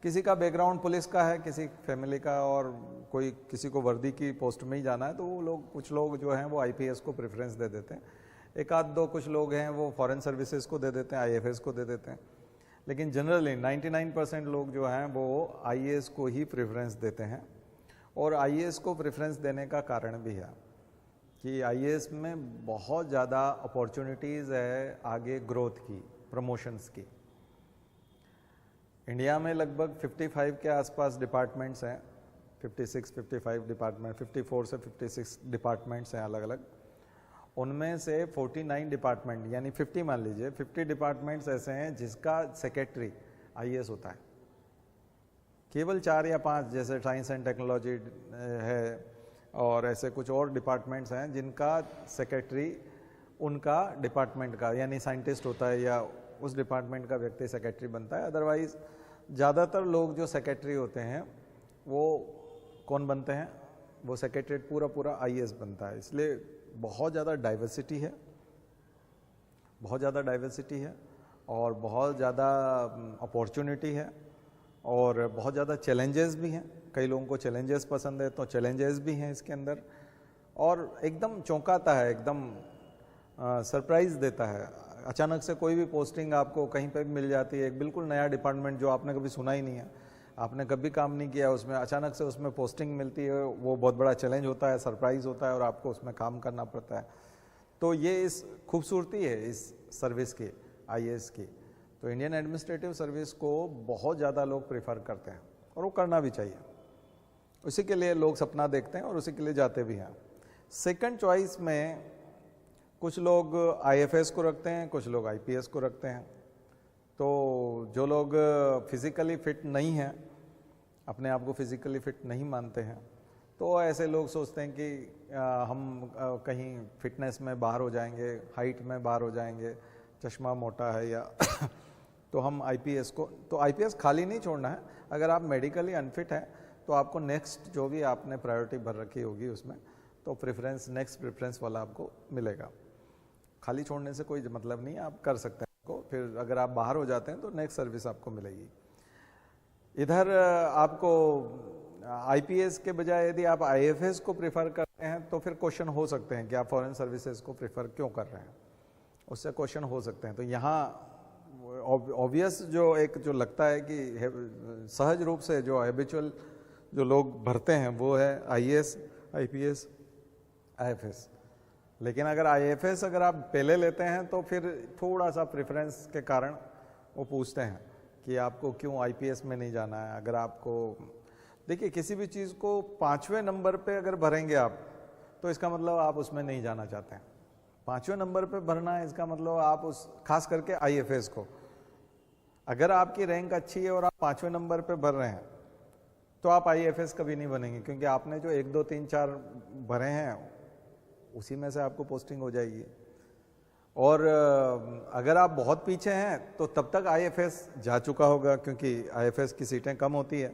किसी का बैकग्राउंड पुलिस का है, किसी फैमिली का, और कोई किसी को वर्दी की पोस्ट में ही जाना है, तो वो लोग, कुछ लोग जो हैं वो आईपीएस को प्रेफरेंस दे देते हैं। एक आध दो कुछ लोग हैं वो फॉरेन सर्विसेज को दे देते हैं, आईएफएस को दे देते हैं, लेकिन जनरली 99% लोग जो हैं वो आईएएस को ही प्रेफरेंस देते हैं। और आईएएस को प्रेफरेंस देने का कारण भी है कि आईएएस में बहुत ज़्यादा अपॉर्चुनिटीज़ है आगे ग्रोथ की, प्रमोशंस की। इंडिया में लगभग 55 के आसपास डिपार्टमेंट्स हैं, 56-55 डिपार्टमेंट, 54 से 56 डिपार्टमेंट्स हैं अलग अलग। उनमें से 49 डिपार्टमेंट, यानी 50 मान लीजिए, 50 डिपार्टमेंट्स ऐसे हैं जिसका सेक्रेटरी आईएएस होता है। केवल 4 या 5 जैसे साइंस एंड टेक्नोलॉजी है, और ऐसे कुछ और डिपार्टमेंट्स हैं जिनका सेक्रेटरी उनका डिपार्टमेंट का, यानी साइंटिस्ट होता है या उस डिपार्टमेंट का व्यक्ति सेक्रेटरी बनता है। अदरवाइज ज़्यादातर लोग जो सेक्रेटरी होते हैं वो कौन बनते हैं, वो सेक्रेटरीट पूरा आईएएस बनता है। इसलिए बहुत ज़्यादा डाइवर्सिटी है, बहुत ज़्यादा डाइवर्सिटी है, और बहुत ज़्यादा अपॉर्चुनिटी है, और बहुत ज़्यादा चैलेंजेस भी हैं। कई लोगों को चैलेंजेस पसंद है, तो चैलेंजेस भी हैं इसके अंदर, और एकदम चौंकाता है, एकदम सरप्राइज देता है। अचानक से कोई भी पोस्टिंग आपको कहीं पे भी मिल जाती है, एक बिल्कुल नया डिपार्टमेंट जो आपने कभी सुना ही नहीं है, आपने कभी काम नहीं किया उसमें, अचानक से उसमें पोस्टिंग मिलती है, वो बहुत बड़ा चैलेंज होता है, सरप्राइज होता है, और आपको उसमें काम करना पड़ता है। तो ये इस खूबसूरती है इस सर्विस की, आईएएस की। तो इंडियन एडमिनिस्ट्रेटिव सर्विस को बहुत ज़्यादा लोग प्रेफर करते हैं, और वो करना भी चाहिए। उसी के लिए लोग सपना देखते हैं और उसी के लिए जाते भी हैं। सेकंड चॉइस में कुछ लोग आईएफएस को रखते हैं, कुछ लोग आईपीएस को रखते हैं। तो जो लोग फिज़िकली फिट नहीं हैं, अपने आप को फिज़िकली फिट नहीं मानते हैं, तो ऐसे लोग सोचते हैं कि हम कहीं फिटनेस में बाहर हो जाएंगे, हाइट में बाहर हो जाएंगे, चश्मा मोटा है या तो हम आईपीएस को, तो आईपीएस खाली नहीं छोड़ना है। अगर आप मेडिकली अनफिट हैं तो आपको नेक्स्ट जो भी आपने प्रायोरिटी भर रखी होगी उसमें, तो प्रेफरेंस, नेक्स्ट प्रेफरेंस वाला आपको मिलेगा। खाली छोड़ने से कोई मतलब नहीं है, आप कर सकते हैं को, फिर अगर आप बाहर हो जाते हैं तो नेक्स्ट सर्विस आपको मिलेगी। इधर आपको आईपीएस के बजाय यदि आप आईएफएस को प्रेफर करते हैं तो फिर क्वेश्चन हो सकते हैं कि आप फॉरेन सर्विसेज को प्रेफर क्यों कर रहे हैं, उससे क्वेश्चन हो सकते हैं। तो यहाँ ऑब्वियस जो लगता है कि सहज रूप से जो हैबिचुअल जो लोग भरते हैं वो है आईएएस, आईपीएस, आईएफएस। लेकिन अगर आईएफएस अगर आप पहले लेते हैं तो फिर थोड़ा सा प्रेफरेंस के कारण वो पूछते हैं कि आपको क्यों आईपीएस में नहीं जाना है। अगर आपको, देखिए, किसी भी चीज़ को 5वें नंबर पे अगर भरेंगे आप, तो इसका मतलब आप उसमें नहीं जाना चाहते हैं। 5वें नंबर पे भरना है, इसका मतलब आप उस, खास करके आईएफएस को, अगर आपकी रैंक अच्छी है और आप 5वें नंबर पे भर रहे हैं तो आप आईएफएस कभी नहीं बनेंगे, क्योंकि आपने जो 1, 2, 3, 4 भरे हैं उसी में से आपको पोस्टिंग हो जाएगी। और अगर आप बहुत पीछे हैं तो तब तक आईएफएस जा चुका होगा, क्योंकि आईएफएस की सीटें कम होती है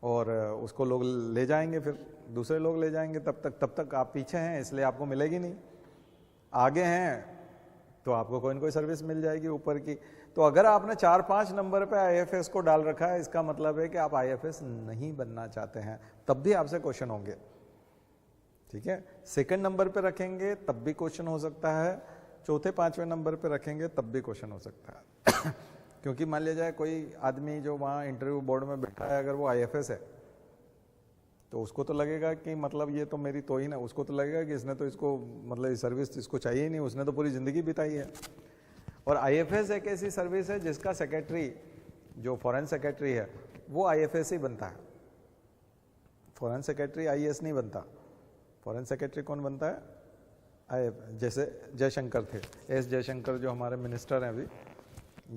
और उसको लोग ले जाएंगे, फिर दूसरे लोग ले जाएंगे। तब तक आप पीछे हैं, इसलिए आपको मिलेगी नहीं। आगे हैं तो आपको कोई न कोई सर्विस मिल जाएगी ऊपर की। तो अगर आपने 4-5 नंबर पे आईएफएस को डाल रखा है, इसका मतलब है कि आप आईएफएस नहीं बनना चाहते हैं, तब भी आपसे क्वेश्चन होंगे। ठीक है, सेकंड नंबर पे रखेंगे तब भी क्वेश्चन हो सकता है, चौथे 5वें नंबर पे रखेंगे तब भी क्वेश्चन हो सकता है क्योंकि मान लिया जाए कोई आदमी जो वहाँ इंटरव्यू बोर्ड में बैठा है, अगर वो आईएफएस है तो उसको तो लगेगा कि मतलब ये तो मेरी तो ही ना, उसको तो लगेगा कि इसने तो इसको, मतलब ये सर्विस इसको चाहिए ही नहीं, उसने तो पूरी ज़िंदगी बिताई है। और आईएफएस एक ऐसी सर्विस है जिसका सेक्रेटरी जो फॉरेन सेक्रेटरी है वो आईएफएस ही बनता है, फॉरेन सेक्रेटरी आईएएस नहीं बनता। फॉरेन सेक्रेटरी कौन बनता है? जैसे जयशंकर थे, एस जयशंकर जो हमारे मिनिस्टर हैं अभी,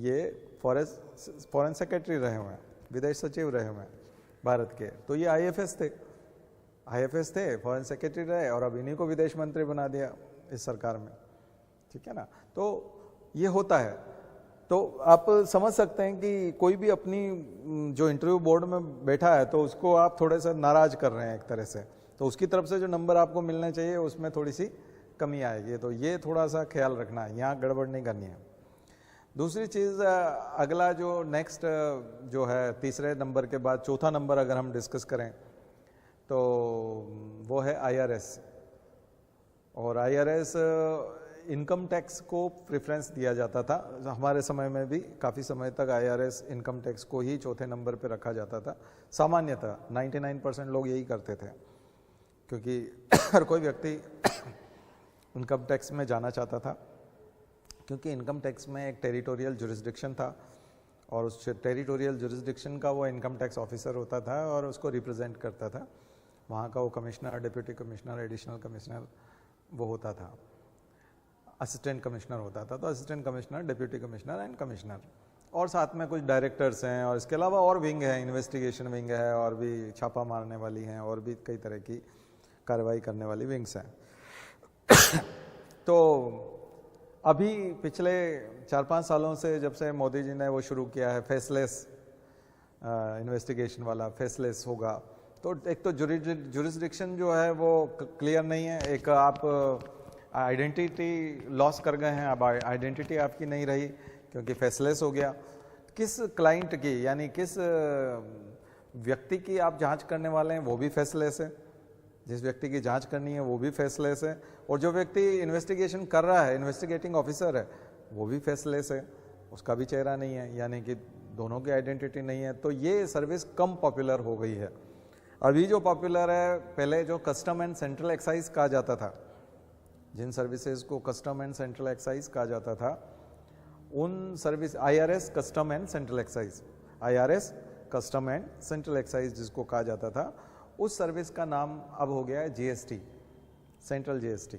ये फॉरेन सेक्रेटरी रहे हुए हैं, विदेश सचिव रहे हुए हैं भारत के, तो ये आईएफएस थे, फॉरेन सेक्रेटरी रहे और अब इन्हीं को विदेश मंत्री बना दिया इस सरकार में, ठीक है ना। तो ये होता है। तो आप समझ सकते हैं कि कोई भी अपनी जो इंटरव्यू बोर्ड में बैठा है तो उसको आप थोड़े से नाराज कर रहे हैं एक तरह से, तो उसकी तरफ से जो नंबर आपको मिलने चाहिए उसमें थोड़ी सी कमी आएगी। तो ये थोड़ा सा ख्याल रखना है, यहाँ गड़बड़ नहीं करनी है। दूसरी चीज़, अगला जो नेक्स्ट जो है तीसरे नंबर के बाद चौथा नंबर अगर हम डिस्कस करें तो वो है आईआरएस। और आईआरएस इनकम टैक्स को प्रेफरेंस दिया जाता था हमारे समय में भी, काफ़ी समय तक आईआरएस इनकम टैक्स को ही चौथे नंबर पे रखा जाता था। सामान्यतः 99% लोग यही करते थे, क्योंकि हर कोई व्यक्ति इनकम टैक्स में जाना चाहता था, क्योंकि इनकम टैक्स में एक टेरिटोरियल जुरिस्डिक्शन था और उस टेरिटोरियल जुरिस्डिक्शन का वो इनकम टैक्स ऑफिसर होता था और उसको रिप्रेजेंट करता था। वहाँ का वो commissioner, deputy commissioner, additional commissioner वो होता था, असिस्टेंट कमिश्नर होता था। तो assistant commissioner, deputy commissioner and commissioner, और साथ में कुछ डायरेक्टर्स हैं, और इसके अलावा और विंग है, इन्वेस्टिगेशन विंग है, और भी छापा मारने वाली हैं, और भी कई तरह की कार्रवाई करने वाली विंग्स हैं। तो अभी पिछले 4-5 सालों से, जब से मोदी जी ने वो शुरू किया है फेसलेस इन्वेस्टिगेशन वाला, फेसलेस होगा, तो एक तो जुरिस्डिक्शन जो है वो क्लियर नहीं है, एक आप आइडेंटिटी लॉस कर गए हैं, अब आइडेंटिटी आपकी नहीं रही क्योंकि फेसलेस हो गया। किस क्लाइंट की, यानी किस व्यक्ति की आप जांच करने वाले हैं वो भी फेसलेस है, जिस व्यक्ति की जांच करनी है वो भी फेसलेस है, और जो व्यक्ति इन्वेस्टिगेशन कर रहा है, इन्वेस्टिगेटिंग ऑफिसर है, वो भी फेसलेस है, उसका भी चेहरा नहीं है, यानी कि दोनों की आइडेंटिटी नहीं है। तो ये सर्विस कम पॉपुलर हो गई है। अभी जो पॉपुलर है, पहले जो कस्टम एंड सेंट्रल एक्साइज कहा जाता था, जिन सर्विसेज को कस्टम एंड सेंट्रल एक्साइज कहा जाता था, उन service, IRS custom and central excise, IRS custom and central excise जिसको कहा जाता था, उस सर्विस का नाम अब हो गया है जीएसटी, सेंट्रल जीएसटी,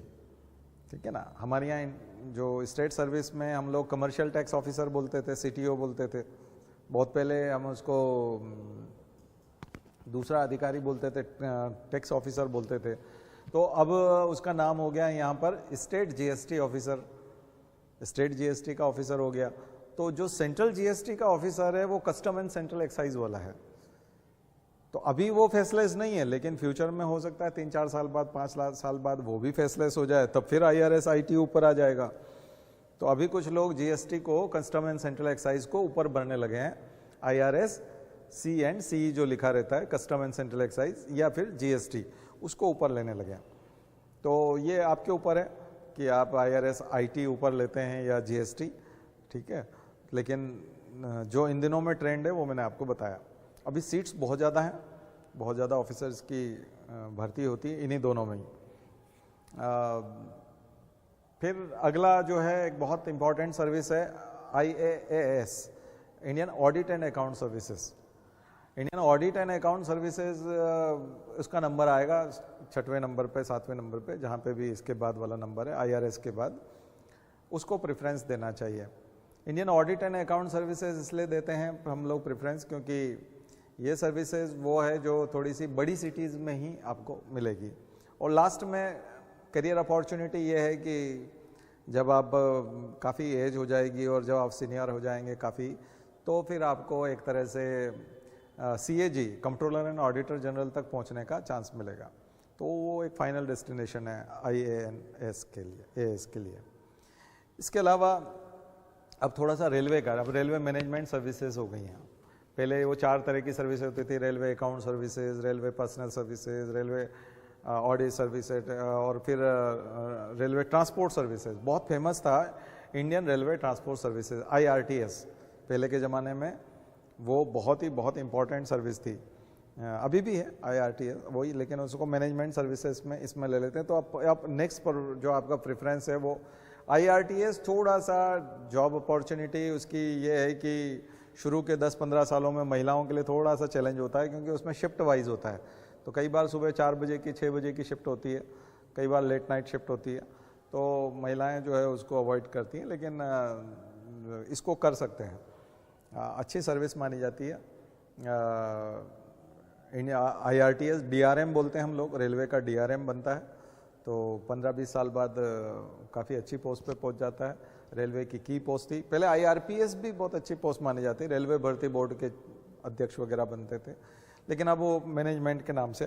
ठीक है ना। हमारे यहाँ जो स्टेट सर्विस में हम लोग कमर्शियल टैक्स ऑफिसर बोलते थे, सीटीओ बोलते थे, बहुत पहले हम उसको दूसरा अधिकारी बोलते थे, टैक्स ऑफिसर बोलते थे। तो अब उसका नाम हो गया यहाँ पर state GST officer, state GST का ऑफिसर हो गया। तो जो सेंट्रल जीएसटी का ऑफिसर है वो कस्टम एंड सेंट्रल एक्साइज वाला है। तो अभी वो फेसलेस नहीं है, लेकिन फ्यूचर में हो सकता है 3-4 साल बाद, 5 साल बाद वो भी फेसलेस हो जाए, तब फिर आईआरएस आईटी ऊपर आ जाएगा। तो अभी कुछ लोग जीएसटी को, कस्टम एंड सेंट्रल एक्साइज को ऊपर बढ़ने लगे हैं, आईआरएस सी एंड सी जो लिखा रहता है, कस्टम एंड सेंट्रल एक्साइज, या फिर जीएसटी, उसको ऊपर लेने लगे हैं। तो ये आपके ऊपर है कि आप आईआरएस आईटी ऊपर लेते हैं या जीएसटी, ठीक है। लेकिन जो इन दिनों में ट्रेंड है वो मैंने आपको बताया। अभी सीट्स बहुत ज़्यादा हैं, बहुत ज़्यादा ऑफिसर्स की भर्ती होती है इन्हीं दोनों में ही। फिर अगला जो है एक बहुत इंपॉर्टेंट सर्विस है IAAS, Indian audit and account services. Indian audit and account services, उसका नंबर आएगा 6वें नंबर पे, 7वें नंबर पे, जहाँ पे भी इसके बाद वाला नंबर है आईआरएस के बाद, उसको प्रेफरेंस देना चाहिए। Indian audit and account services इसलिए देते हैं हम लोग प्रेफरेंस, क्योंकि ये सर्विसेज वो है जो थोड़ी सी बड़ी सिटीज़ में ही आपको मिलेगी। और लास्ट में करियर अपॉर्चुनिटी ये है कि जब आप काफ़ी एज हो जाएगी और जब आप सीनियर हो जाएंगे काफ़ी, तो फिर आपको एक तरह से CAG, controller and auditor general तक पहुंचने का चांस मिलेगा। तो वो एक फाइनल डेस्टिनेशन है IAS के लिए। इसके अलावा अब थोड़ा सा रेलवे का, अब रेलवे मैनेजमेंट सर्विसेज हो गई हैं। पहले वो 4 तरह की सर्विस होती थी, railway account services, railway personal services, railway audit services, और फिर रेलवे ट्रांसपोर्ट सर्विसेज। बहुत फेमस था Indian railway transport services, IRTS, पहले के ज़माने में वो बहुत इंपॉर्टेंट सर्विस थी, अभी भी है IRTS वही, लेकिन उसको मैनेजमेंट सर्विसेज में इसमें ले लेते हैं। तो आप नेक्स्ट पर जो आपका प्रेफरेंस है वो IRTS। थोड़ा सा जॉब अपॉर्चुनिटी उसकी ये है कि शुरू के 10-15 सालों में महिलाओं के लिए थोड़ा सा चैलेंज होता है, क्योंकि उसमें शिफ्ट वाइज होता है। तो कई बार सुबह 4 बजे की 6 बजे की शिफ्ट होती है, कई बार लेट नाइट शिफ्ट होती है, तो महिलाएं जो है उसको अवॉइड करती हैं, लेकिन इसको कर सकते हैं। अच्छी सर्विस मानी जाती है। IRTS DRM बोलते हैं हम लोग, रेलवे का DRM बनता है, तो 15-20 साल बाद काफ़ी अच्छी पोस्ट पे पहुंच जाता है। रेलवे की पोस्ट थी पहले। IRPS भी बहुत अच्छी पोस्ट मानी जाती है, रेलवे भर्ती बोर्ड के अध्यक्ष वगैरह बनते थे, लेकिन अब वो मैनेजमेंट के नाम से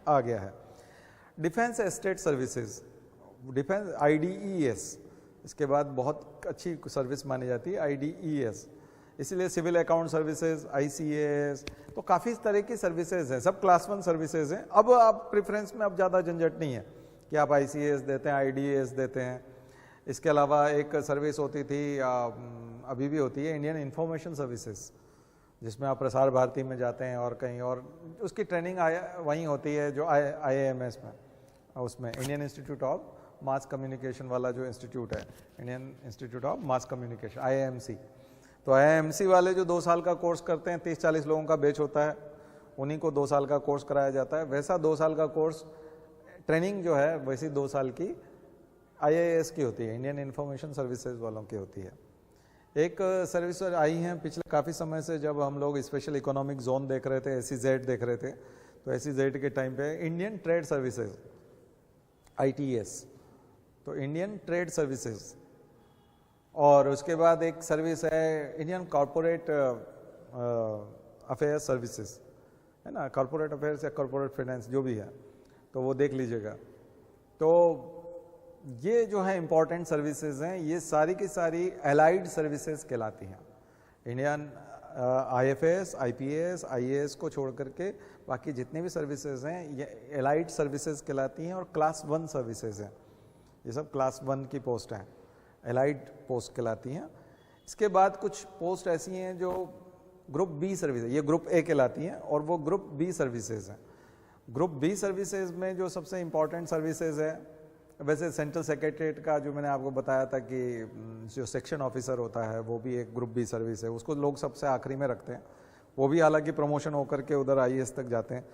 आ गया है। Defence estate services, defence IDES, इसके बाद बहुत अच्छी सर्विस मानी जाती है IDES। इसीलिए सिविल अकाउंट सर्विसेज, ICAS, तो काफ़ी तरह की सर्विसेज हैं, सब क्लास 1 सर्विसेज हैं। अब आप प्रेफरेंस में अब ज़्यादा झंझट नहीं है कि आप ICAS देते हैं, IDES देते हैं। इसके अलावा एक सर्विस होती थी, अभी भी होती है, इंडियन इंफॉर्मेशन सर्विसेज, जिसमें आप प्रसार भारती में जाते हैं और कहीं और, उसकी ट्रेनिंग वहीं होती है जो IIMS में, उसमें Indian institute of mass communication वाला जो इंस्टीट्यूट है, Indian institute of mass communication, IIMC। तो IIMC वाले जो 2 साल का कोर्स करते हैं, 30-40 लोगों का बैच होता है, उन्हीं को 2 साल का कोर्स कराया जाता है। वैसा 2 साल का कोर्स ट्रेनिंग जो है वैसी 2 साल की IAS की होती है, इंडियन इंफॉर्मेशन सर्विसेज वालों की होती है। एक सर्विस आई हैं पिछले काफ़ी समय से, जब हम लोग स्पेशल इकोनॉमिक जोन देख रहे थे, SEZ देख रहे थे, तो SEZ के टाइम पे इंडियन ट्रेड सर्विसेज, ITS, तो इंडियन ट्रेड सर्विसेज। और उसके बाद एक सर्विस है इंडियन कॉरपोरेट अफेयर्स सर्विसेज, है ना, कॉरपोरेट अफेयर्स या कॉरपोरेट फाइनेंस जो भी है, तो वो देख लीजिएगा। तो ये जो है इंपॉर्टेंट सर्विसेज हैं, ये सारी की सारी एलाइड सर्विसेज कहलाती हैं। इंडियन IFS, IPS, IAS को छोड़ करके बाकी जितने भी सर्विसेज हैं ये एलाइड सर्विसेज कहलाती हैं और क्लास 1 सर्विसेज हैं। ये सब क्लास 1 की पोस्ट हैं, एलाइड पोस्ट कहलाती हैं। इसके बाद कुछ पोस्ट ऐसी हैं जो ग्रुप B सर्विसेज, ये ग्रुप A कहलाती हैं और वो ग्रुप B सर्विसेज हैं। ग्रुप B सर्विसेज में जो सबसे इम्पॉर्टेंट सर्विसेज है, वैसे सेंट्रल सेक्रेटरीट का जो मैंने आपको बताया था कि जो सेक्शन ऑफिसर होता है वो भी एक ग्रुप B सर्विस है, उसको लोग सबसे आखिरी में रखते हैं। वो भी हालांकि प्रमोशन होकर के उधर IAS तक जाते हैं।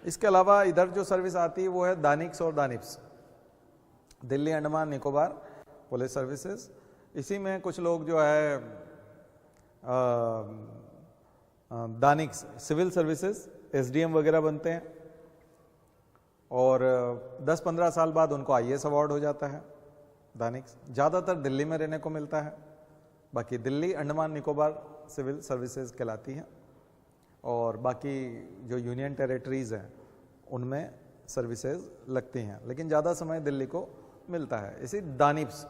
इसके अलावा इधर जो सर्विस आती है वो है दानिक्स और दानिप्स, दिल्ली अंडमान निकोबार पुलिस सर्विसेज। इसी में कुछ लोग जो है दानिक्स सिविल सर्विसेज SDM वगैरह बनते हैं और 10-15 साल बाद उनको IAS अवार्ड हो जाता है। दानिक्स ज़्यादातर दिल्ली में रहने को मिलता है, बाकी दिल्ली अंडमान निकोबार सिविल सर्विसेज कहलाती हैं और बाकी जो यूनियन टेरिटरीज़ हैं उनमें सर्विसेज लगती हैं, लेकिन ज़्यादा समय दिल्ली को मिलता है। इसी दानिप्स,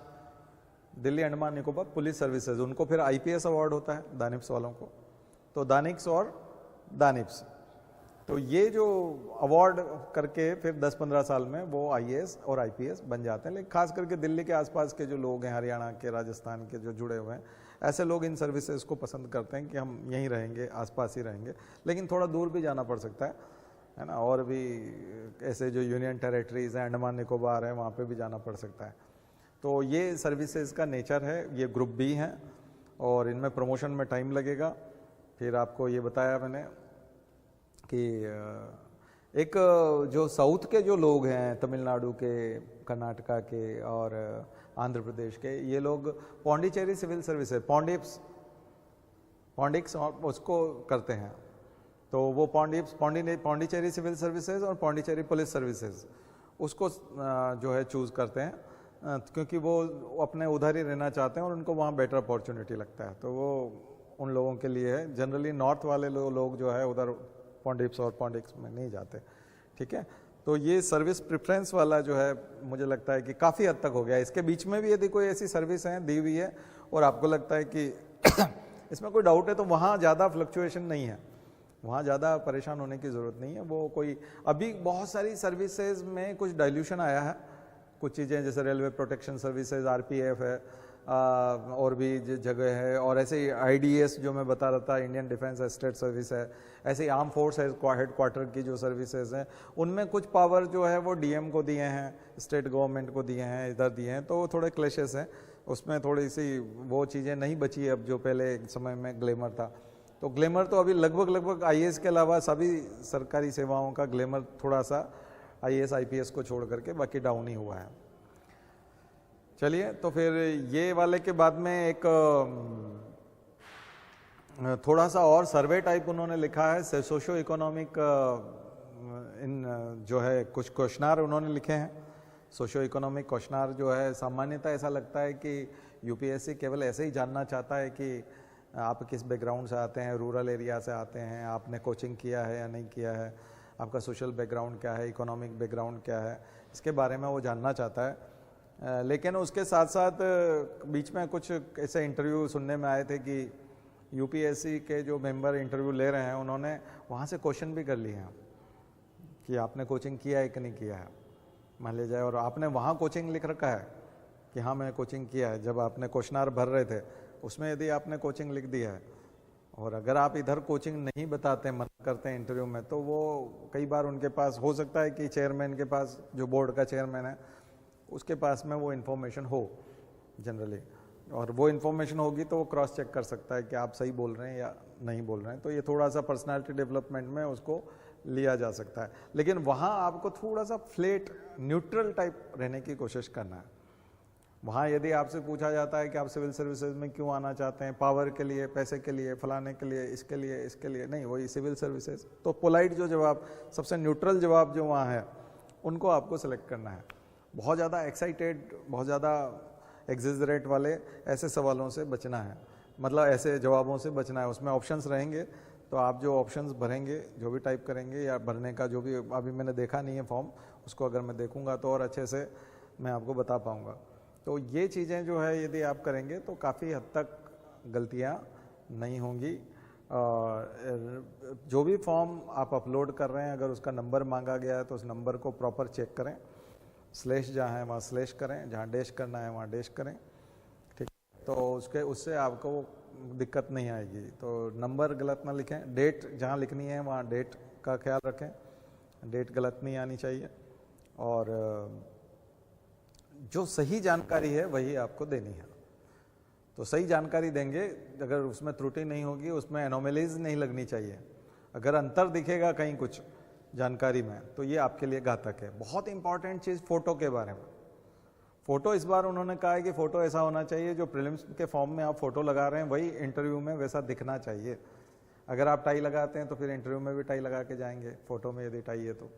दिल्ली अंडमान निकोबार पुलिस सर्विसेज, उनको फिर IPS अवार्ड होता है दानिप्स वालों को। तो दानिक्स और दानिप्स, तो ये जो अवार्ड करके फिर 10-15 साल में वो IAS और IPS बन जाते हैं। लेकिन खास करके दिल्ली के आसपास के जो लोग हैं, हरियाणा के, राजस्थान के जो जुड़े हुए हैं, ऐसे लोग इन सर्विसेज को पसंद करते हैं कि हम यहीं रहेंगे, आसपास ही रहेंगे, लेकिन थोड़ा दूर भी जाना पड़ सकता है ना। और भी ऐसे जो यूनियन टेरिटरीज हैं, अंडमान निकोबार है, वहाँ पे भी जाना पड़ सकता है। तो ये सर्विसेज का नेचर है, ये ग्रुप B हैं और इनमें प्रमोशन में टाइम लगेगा। फिर आपको ये बताया मैंने कि एक जो साउथ के जो लोग हैं, तमिलनाडु के, कर्नाटका के और आंध्र प्रदेश के, ये लोग पौंडीचेरी सिविल सर्विसेज, पौंडिक्स उसको करते हैं। तो वो पौंडीचेरी सिविल सर्विसेज और पौंडीचेरी पुलिस सर्विसेज उसको जो है चूज़ करते हैं, क्योंकि वो अपने उधर ही रहना चाहते हैं और उनको वहाँ बेटर अपॉर्चुनिटी लगता है। तो वो उन लोगों के लिए है। जनरली नॉर्थ वाले लोग जो है उधर पौंडिप्स और पौंडिक्स में नहीं जाते, ठीक है। तो ये सर्विस प्रेफरेंस वाला जो है मुझे लगता है कि काफ़ी हद तक हो गया। इसके बीच में भी यदि कोई ऐसी सर्विस है दी हुई है और आपको लगता है कि इसमें कोई डाउट है, तो वहाँ ज़्यादा फ्लक्चुएशन नहीं है, वहाँ ज़्यादा परेशान होने की ज़रूरत नहीं है। वो कोई अभी बहुत सारी सर्विसेज में कुछ डाइल्यूशन आया है, कुछ चीज़ें जैसे रेलवे प्रोटेक्शन सर्विसेज, RPF है, और भी जगह है, और ऐसे ही IDS जो मैं बता रहा था, इंडियन डिफेंस एस्टेट सर्विस है, ऐसे ही आर्म फोर्स हेडक्वार्टर की जो सर्विसेज हैं उनमें कुछ पावर जो है वो DM को दिए हैं, स्टेट गवर्नमेंट को दिए हैं, इधर दिए हैं, तो थोड़े क्लैशेस हैं। उसमें थोड़ी सी वो चीज़ें नहीं बची अब जो पहले एक समय में ग्लैमर था। तो ग्लैमर तो अभी लगभग आईएएस के अलावा सभी सरकारी सेवाओं का ग्लैमर थोड़ा सा आईएएस आईपीएस को छोड़ करके बाकी डाउन ही हुआ है। चलिए, तो फिर ये वाले के बाद में एक थोड़ा सा और सर्वे टाइप उन्होंने लिखा है, सोशो इकोनॉमिक इन जो है कुछ क्वेश्चनार उन्होंने लिखे हैं। सोशो इकोनॉमिक क्वेश्चनार जो है सामान्यतः ऐसा लगता है कि यूपीएससी केवल ऐसे ही जानना चाहता है कि आप किस बैकग्राउंड से आते हैं, रूरल एरिया से आते हैं, आपने कोचिंग किया है या नहीं किया है, आपका सोशल बैकग्राउंड क्या है, इकोनॉमिक बैकग्राउंड क्या है, इसके बारे में वो जानना चाहता है। लेकिन उसके साथ साथ बीच में कुछ ऐसे इंटरव्यू सुनने में आए थे कि यूपीएससी के जो मेंबर इंटरव्यू ले रहे हैं उन्होंने वहाँ से क्वेश्चन भी कर लिए हैं कि आपने कोचिंग किया है कि नहीं किया है, मान लीजिए, और आपने वहाँ कोचिंग लिख रखा है कि हाँ मैंने कोचिंग किया है। जब आपने क्वेश्चनार भर रहे थे उसमें यदि आपने कोचिंग लिख दिया है और अगर आप इधर कोचिंग नहीं बताते, मना करते हैं इंटरव्यू में, तो वो कई बार उनके पास हो सकता है कि चेयरमैन के पास, जो बोर्ड का चेयरमैन है उसके पास में वो इन्फॉर्मेशन हो जनरली, और वो इन्फॉर्मेशन होगी तो वो क्रॉस चेक कर सकता है कि आप सही बोल रहे हैं या नहीं बोल रहे हैं। तो ये थोड़ा सा पर्सनालिटी डेवलपमेंट में उसको लिया जा सकता है। लेकिन वहाँ आपको थोड़ा सा फ्लैट न्यूट्रल टाइप रहने की कोशिश करना है। वहाँ यदि आपसे पूछा जाता है कि आप सिविल सर्विसेज में क्यों आना चाहते हैं, पावर के लिए, पैसे के लिए, फलाने के लिए, इसके लिए नहीं, वही सिविल सर्विसेज, तो पोलाइट जो जवाब, सबसे न्यूट्रल जवाब जो वहाँ है उनको आपको सेलेक्ट करना है। बहुत ज़्यादा एक्साइटेड, बहुत ज़्यादा एग्जिजरेट वाले ऐसे सवालों से बचना है, मतलब ऐसे जवाबों से बचना है। उसमें ऑप्शंस रहेंगे तो आप जो ऑप्शंस भरेंगे, जो भी टाइप करेंगे या भरने का जो भी, अभी मैंने देखा नहीं है फॉर्म, उसको अगर मैं देखूंगा तो और अच्छे से मैं आपको बता पाऊंगा। तो ये चीज़ें जो है यदि आप करेंगे तो काफ़ी हद तक गलतियाँ नहीं होंगी। जो भी फॉर्म आप अपलोड कर रहे हैं अगर उसका नंबर मांगा गया है तो उस नंबर को प्रॉपर चेक करें, स्लैश जहाँ है वहाँ स्लैश करें, जहाँ डैश करना है वहाँ डैश करें, ठीक। तो उससे आपको दिक्कत नहीं आएगी। तो नंबर गलत ना लिखें, डेट जहाँ लिखनी है वहाँ डेट का ख्याल रखें, डेट गलत नहीं आनी चाहिए, और जो सही जानकारी है वही आपको देनी है। तो सही जानकारी देंगे, अगर उसमें त्रुटि नहीं होगी, उसमें एनोमलीज नहीं लगनी चाहिए। अगर अंतर दिखेगा कहीं कुछ जानकारी में तो ये आपके लिए घातक है। बहुत इंपॉर्टेंट चीज़ फोटो के बारे में, फोटो इस बार उन्होंने कहा है कि फोटो ऐसा होना चाहिए जो प्रीलिम्स के फॉर्म में आप फोटो लगा रहे हैं वही इंटरव्यू में वैसा दिखना चाहिए। अगर आप टाई लगाते हैं तो फिर इंटरव्यू में भी टाई लगा के जाएंगे, फोटो में यदि टाई है तो।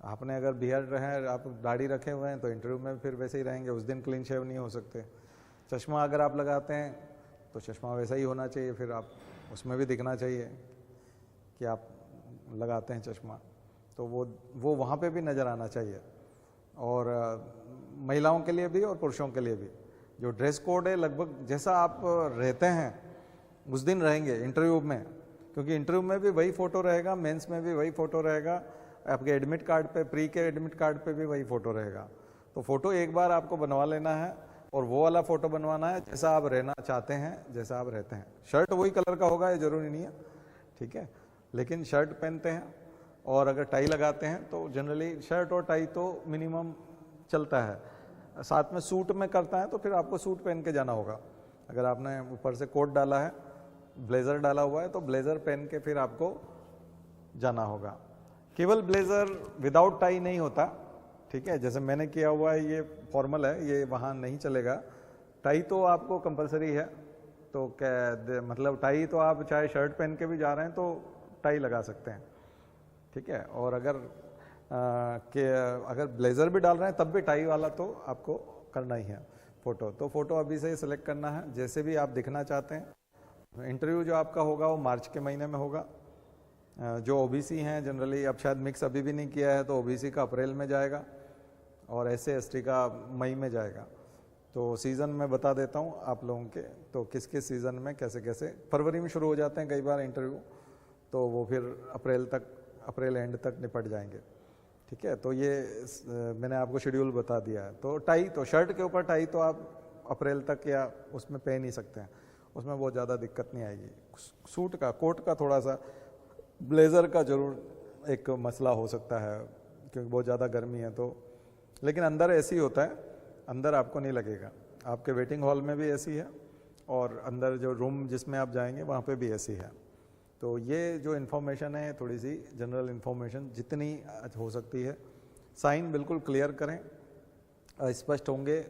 आपने अगर बियर्ड रहे, आप दाढ़ी रखे हुए हैं तो इंटरव्यू में फिर वैसे ही रहेंगे, उस दिन क्लीन शेव नहीं हो सकते। चश्मा अगर आप लगाते हैं तो चश्मा वैसा ही होना चाहिए, फिर आप उसमें भी दिखना चाहिए कि आप लगाते हैं चश्मा, तो वो वहाँ पे भी नज़र आना चाहिए। और महिलाओं के लिए भी और पुरुषों के लिए भी जो ड्रेस कोड है लगभग जैसा आप रहते हैं उस दिन रहेंगे इंटरव्यू में, क्योंकि इंटरव्यू में भी वही फ़ोटो रहेगा, मेंस में भी वही फ़ोटो रहेगा, आपके एडमिट कार्ड पे, प्री के एडमिट कार्ड पे भी वही फ़ोटो रहेगा। तो फ़ोटो एक बार आपको बनवा लेना है और वो वाला फ़ोटो बनवाना है जैसा आप रहना चाहते हैं, जैसा आप रहते हैं। शर्ट वही कलर का होगा ये ज़रूरी नहीं है, ठीक है, लेकिन शर्ट पहनते हैं और अगर टाई लगाते हैं तो जनरली शर्ट और टाई तो मिनिमम चलता है। साथ में सूट में करता है तो फिर आपको सूट पहन के जाना होगा। अगर आपने ऊपर से कोट डाला है, ब्लेज़र डाला हुआ है तो ब्लेज़र पहन के फिर आपको जाना होगा। केवल ब्लेज़र विदाउट टाई नहीं होता, ठीक है, जैसे मैंने किया हुआ है, ये फॉर्मल है, ये वहाँ नहीं चलेगा। टाई तो आपको कंपलसरी है, तो क्या मतलब टाई तो आप चाहे शर्ट पहन के भी जा रहे हैं तो टाई लगा सकते हैं, ठीक है। और अगर ब्लेज़र भी डाल रहे हैं तब भी टाई वाला तो आपको करना ही है फ़ोटो। तो फ़ोटो अभी से ही सिलेक्ट करना है जैसे भी आप दिखना चाहते हैं। इंटरव्यू जो आपका होगा वो मार्च के महीने में होगा। जो ओबीसी हैं जनरली, अब शायद मिक्स अभी भी नहीं किया है तो ओबीसी का अप्रैल में जाएगा और SC/ST का मई में जाएगा। तो सीज़न में बता देता हूँ आप लोगों के, तो किस किस सीज़न में कैसे कैसे, फरवरी में शुरू हो जाते हैं कई बार इंटरव्यू, तो वो फिर अप्रैल एंड तक निपट जाएंगे, ठीक है। तो ये मैंने आपको शेड्यूल बता दिया है। तो टाई, तो शर्ट के ऊपर टाई तो आप अप्रैल तक या उसमें पहन ही सकते हैं, उसमें बहुत ज़्यादा दिक्कत नहीं आएगी। सूट का, कोट का थोड़ा सा, ब्लेज़र का ज़रूर एक मसला हो सकता है क्योंकि बहुत ज़्यादा गर्मी है तो, लेकिन अंदर ऐसे ही होता है, अंदर आपको नहीं लगेगा। आपके वेटिंग हॉल में भी एसी है और अंदर जो रूम जिसमें आप जाएंगे वहाँ पे भी एसी है। तो ये जो इन्फॉर्मेशन है थोड़ी सी जनरल इन्फॉर्मेशन जितनी हो सकती है, साइन बिल्कुल क्लियर करें, स्पष्ट होंगे।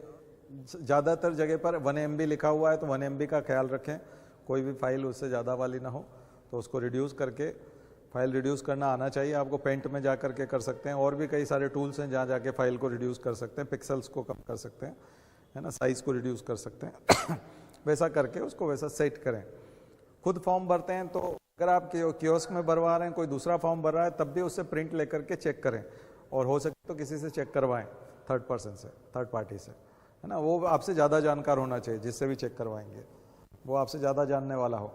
ज़्यादातर जगह पर 1 MB लिखा हुआ है तो 1 MB का ख्याल रखें, कोई भी फाइल उससे ज़्यादा वाली ना हो, तो उसको रिड्यूस करके, फाइल रिड्यूस करना आना चाहिए आपको। पेंट में जा करके कर सकते हैं, और भी कई सारे टूल्स हैं जहाँ जाके फाइल को रिड्यूस कर सकते हैं, पिक्सल्स को कम कर सकते हैं, है ना, साइज़ को रिड्यूस कर सकते हैं वैसा करके उसको वैसा सेट करें। खुद फॉर्म भरते हैं तो अगर आप कियोस्क में भरवा रहे हैं, कोई दूसरा फॉर्म भर रहा है, तब भी उससे प्रिंट लेकर के चेक करें, और हो सके तो किसी से चेक करवाएं, थर्ड पर्सन से, थर्ड पार्टी से, है ना, वो आपसे ज़्यादा जानकार होना चाहिए, जिससे भी चेक करवाएंगे वो आपसे ज़्यादा जानने वाला हो।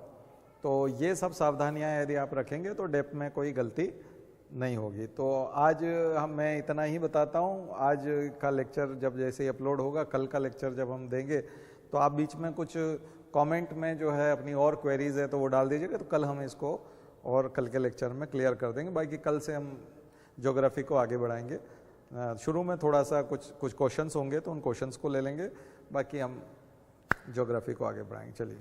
तो ये सब सावधानियां यदि आप रखेंगे तो डेप में कोई गलती नहीं होगी। तो आज मैं इतना ही बताता हूँ। आज का लेक्चर जब जैसे ही अपलोड होगा, कल का लेक्चर जब हम देंगे, तो आप बीच में कुछ कमेंट में जो है अपनी और क्वेरीज है तो वो डाल दीजिएगा, तो कल हम इसको और कल के लेक्चर में क्लियर कर देंगे। बाकी कल से हम ज्योग्राफी को आगे बढ़ाएंगे। शुरू में थोड़ा सा कुछ क्वेश्चंस होंगे तो उन क्वेश्चंस को ले लेंगे, बाकी हम ज्योग्राफी को आगे बढ़ाएंगे। चलिए।